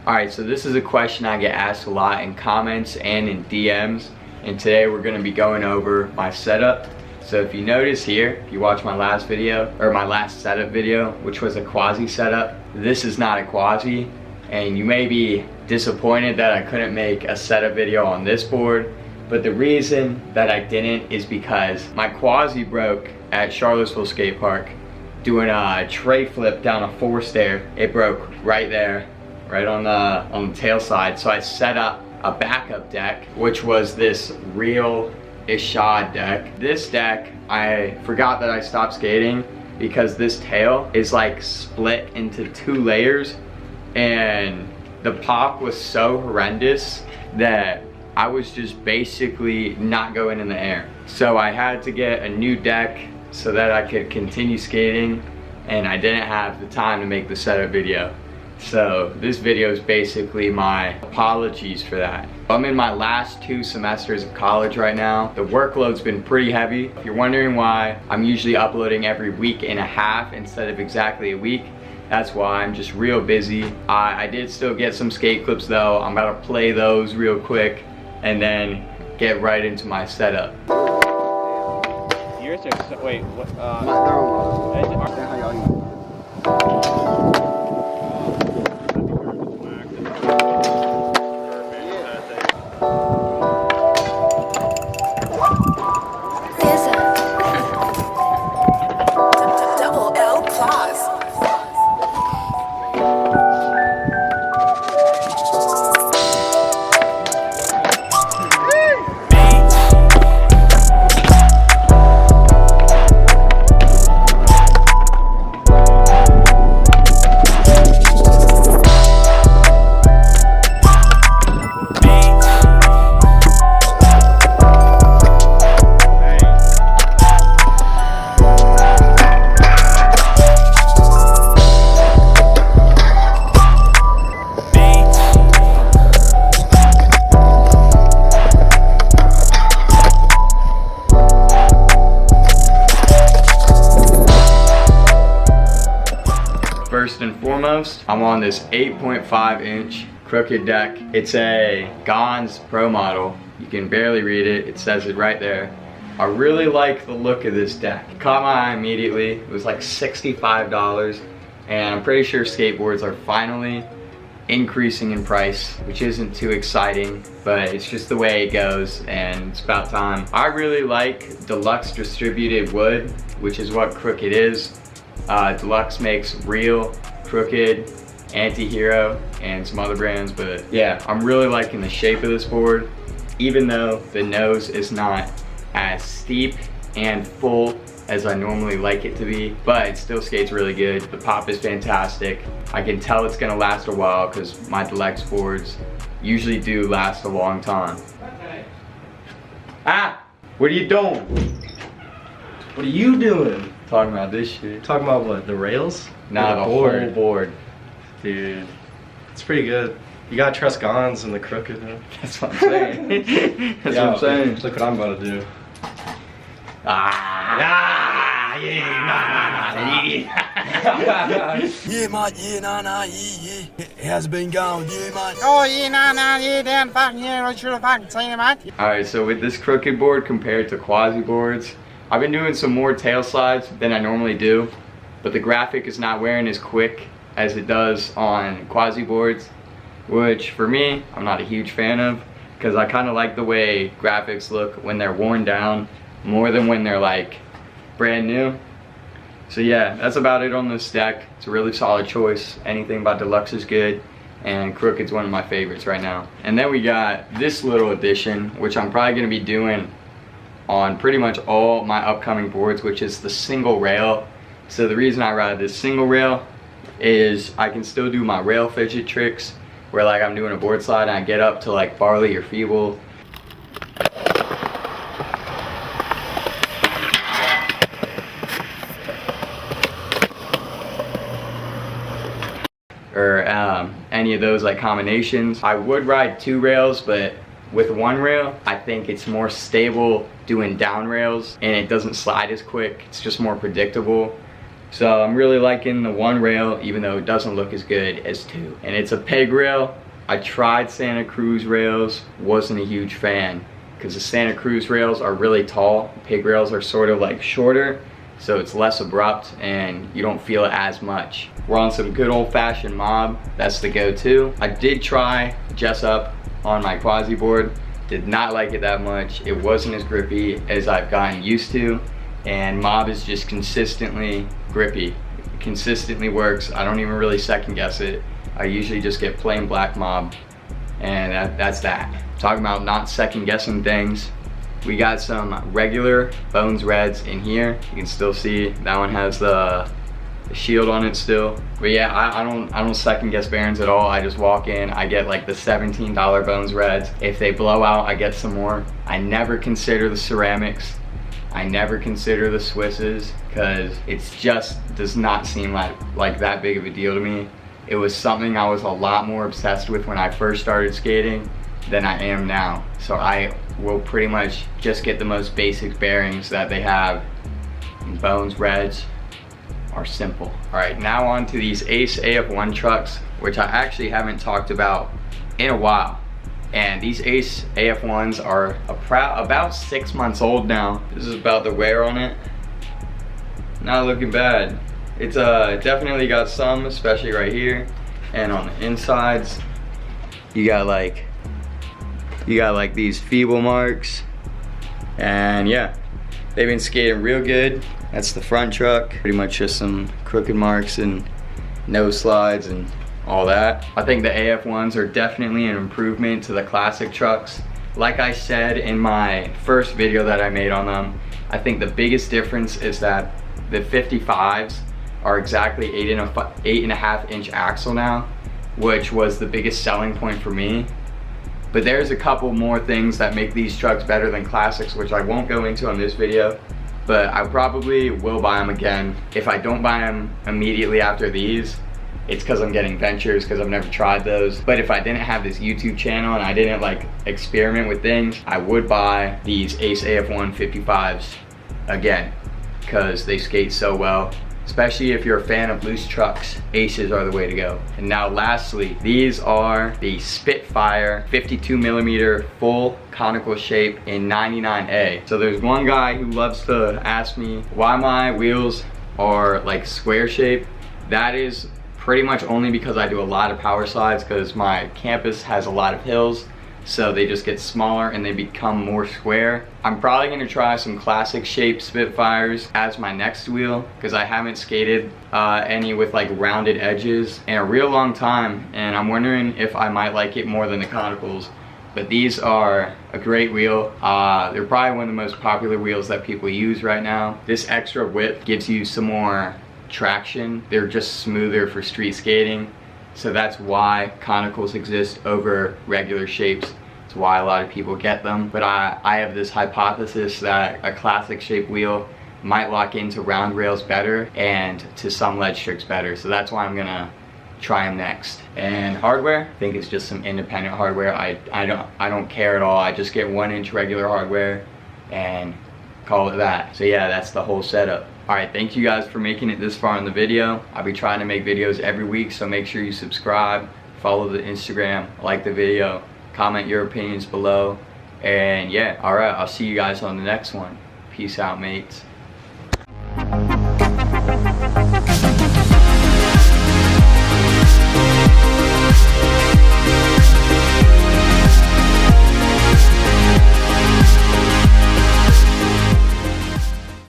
Alright, so this is a question I get asked a lot in comments and in DMs, and today we're going to be going over my setup. So if you notice here, if you watch my last video, or my last setup video, which was a quasi setup, this is not a quasi, and you may be disappointed that I couldn't make a setup video on this board, but the reason that I didn't is because my quasi broke at Charlottesville Skate Park doing a tray flip down a 4-stair. It broke right there, right on the tail side. So I set up a backup deck, which was this real Ishad deck. This deck, I forgot that I stopped skating because this tail is like split into 2 layers, and the pop was so horrendous that I was just basically not going in the air. So I had to get a new deck so that I could continue skating, and I didn't have the time to make the setup video. So this video is basically my apologies for that. I'm in my last 2 semesters of college right now. The workload's been pretty heavy. If you're wondering why I'm usually uploading every week and a half instead of exactly a week, that's why. I'm just real busy. I did still get some skate clips though. I'm about to play those real quick and then get right into my setup. Yours are, wait, what? First and foremost, I'm on this 8.5-inch Krooked deck. It's a Gonz Pro model. You can barely read it. It says it right there. I really like the look of this deck. It caught my eye immediately. It was like $65, and I'm pretty sure skateboards are finally increasing in price, which isn't too exciting, but it's just the way it goes, and it's about time. I really like deluxe distributed wood, which is what Krooked is. Deluxe makes Real, Krooked, Anti-Hero, and some other brands, but yeah, I'm really liking the shape of this board, even though the nose is not as steep and full as I normally like it to be, but it still skates really good. The pop is fantastic. I can tell it's gonna last a while because my deluxe boards usually do last a long time. Ah! What are you doing? What are you doing? Talking about this shit. Talking about what? The rails? Nah, the whole board. Dude, it's pretty good. You gotta trust Gonz and the Krooked, though. That's what I'm saying. That's what I'm saying. Look what I'm about to do. Yeah, man, yeah, nah, nah, yeah. It has been gone, yeah, man. Oh, yeah, nah, nah, yeah, damn, fuck, yeah, I should have fucking seen it, man. Alright, so with this Krooked board compared to quasi boards, I've been doing some more tail slides than I normally do, but the graphic is not wearing as quick as it does on quasi boards, which for me, I'm not a huge fan of, because I kind of like the way graphics look when they're worn down more than when they're like brand new. So yeah, that's about it on this deck. It's a really solid choice. Anything about Deluxe is good, and Krooked's one of my favorites right now. And then we got this little addition, which I'm probably going to be doing on pretty much all my upcoming boards, which is the single rail. So the reason I ride this single rail is I can still do my rail fidget tricks where like I'm doing a board slide and I get up to like Barley or Feeble. Or any of those like combinations. I would ride 2 rails, but with 1 rail, I think it's more stable doing down rails and it doesn't slide as quick. It's just more predictable. So I'm really liking the one rail, even though it doesn't look as good as two. And it's a peg rail. I tried Santa Cruz rails, wasn't a huge fan, because the Santa Cruz rails are really tall. Peg rails are sort of like shorter, so it's less abrupt and you don't feel it as much. We're on some good old-fashioned mob. That's the go-to. I did try Jessup on my quasi board. Did not like it that much. It wasn't as grippy as I've gotten used to, and mob is just consistently grippy. It consistently works. I don't even really second guess it. I usually just get plain black mob, and that's that. Talking about not second guessing things, we got some regular Bones Reds in here. You can still see that one has the shield on it still. But yeah, I don't second guess bearings at all. I just walk in, I get like the $17 Bones Reds. If they blow out, I get some more. I never consider the ceramics. I never consider the Swisses, because it's just does not seem like that big of a deal to me. It was something I was a lot more obsessed with when I first started skating than I am now. So I will pretty much just get the most basic bearings that they have. And Bones Reds are simple. All right, now on to these Ace Af1 trucks, which I actually haven't talked about in a while. And these Ace Af1s are about 6 months old now. This is about the wear on it. Not looking bad. It's definitely got some, especially right here. And on the insides, you got like these feeble marks. And yeah, they've been skating real good. That's the front truck. Pretty much just some crooked marks and nose slides and all that. I think the Af1s are definitely an improvement to the classic trucks. Like I said in my first video that I made on them, I think the biggest difference is that the 55s are exactly 8.5 inch axle now, which was the biggest selling point for me. But there's a couple more things that make these trucks better than classics, which I won't go into on this video. But I probably will buy them again. If I don't buy them immediately after these, it's because I'm getting ventures, because I've never tried those. But if I didn't have this YouTube channel and I didn't like experiment with things, I would buy these Ace Af1 55s again, because they skate so well. Especially if you're a fan of loose trucks, Aces are the way to go. And now lastly, these are the Spitfire 52mm full conical shape in 99A. So there's one guy who loves to ask me why my wheels are like square shape. That is pretty much only because I do a lot of power slides, because my campus has a lot of hills. So they just get smaller and they become more square. I'm probably gonna try some classic shape Spitfires as my next wheel, because I haven't skated any with like rounded edges in a real long time, and I'm wondering if I might like it more than the conicals. But these are a great wheel. They're probably one of the most popular wheels that people use right now. This extra width gives you some more traction. They're just smoother for street skating. So that's why conicals exist over regular shapes. It's why a lot of people get them. But I have this hypothesis that a classic shape wheel might lock into round rails better and to some ledge tricks better. So that's why I'm gonna try them next. And hardware, I think it's just some independent hardware. I don't care at all. I just get 1 inch regular hardware and call it that. So yeah, that's the whole setup. Alright, thank you guys for making it this far in the video. I'll be trying to make videos every week, so make sure you subscribe, follow the Instagram, like the video, comment your opinions below, and yeah, alright, I'll see you guys on the next one. Peace out, mates.